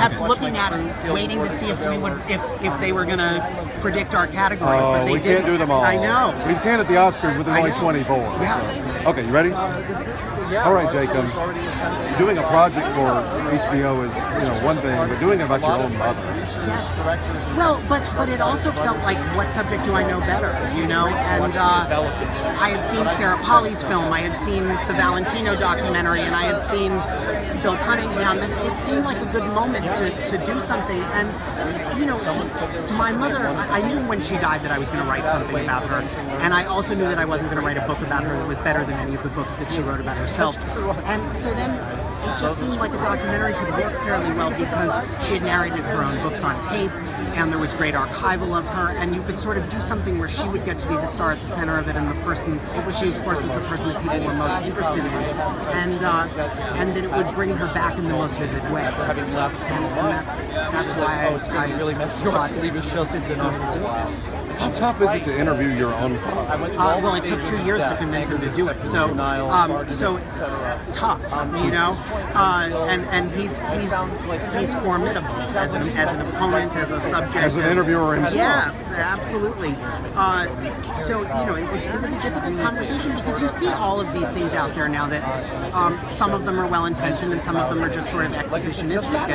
kept looking at it, waiting to see if they were going to predict our categories, but they we didn't. can't do them all. I know. We can at the Oscars, but there's only know. 24. Yeah. So. Okay, you ready? Yeah, all right, Jacob. Doing a project for HBO is one thing, but doing it about your own mother. Yes. Well, but it also felt like, what subject do I know better? And I had seen Sarah Polley's film, I had seen the Valentino documentary, and I had seen Bill Cunningham, and it seemed like a good moment to do something. And my mother, I knew when she died that I was going to write something about her, and I also knew that I wasn't going to write a book about her that was better than any of the books that she wrote about herself. And so then it just seemed like a documentary could work fairly well because she had narrated her own books on tape, and there was great archival of her, and you could sort of do something where she would get to be the star at the center of it, and she of course was the person that people were most interested in, and that it would bring her back in the most vivid way. And that's why I really thought this is the way to do it. How tough is it to interview your own father? Well, it took 2 years to convince him to do it, so tough, and he's formidable as an opponent, as a subject, as an interviewer himself. Yes, absolutely. It was a difficult conversation because you see all of these things out there now that some of them are well-intentioned and some of them are just sort of exhibitionistic,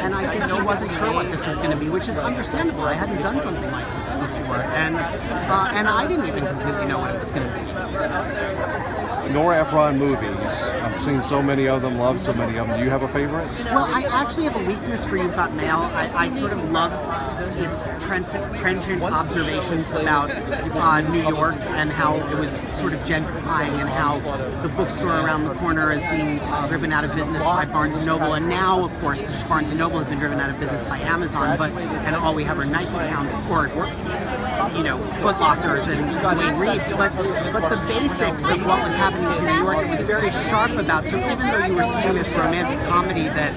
and I think he wasn't sure what this was going to be, which is understandable. I hadn't done something like this before, and I didn't even completely know what it was going to be. Nora Ephron movies. I've seen so many of them, loved so many of them. Do you have a favorite? Well, I actually have a weakness for You've Got Mail. I sort of love its trenchant observations about New York and how it was sort of gentrifying, and how the bookstore around the corner is being driven out of business by Barnes & Noble, and now, of course, Barnes & Noble has been driven out of business by Amazon, and all we have are Nike Towns or Foot Lockers and Dwayne Reeds, but the basics of what was happening to New York, it was very sharp about. So even though you were seeing this romantic comedy that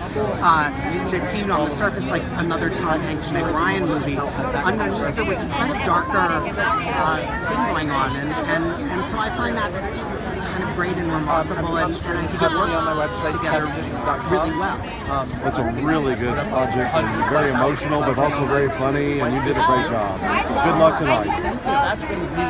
seemed on the surface like another Tom Hanks Meg Ryan movie, underneath there was a kind of darker thing going on, and so I find that kind of great and remarkable, and I think it works together really well. It's a really good project, and very emotional, but also very funny, and you did a great job. Good luck tonight. Thank you.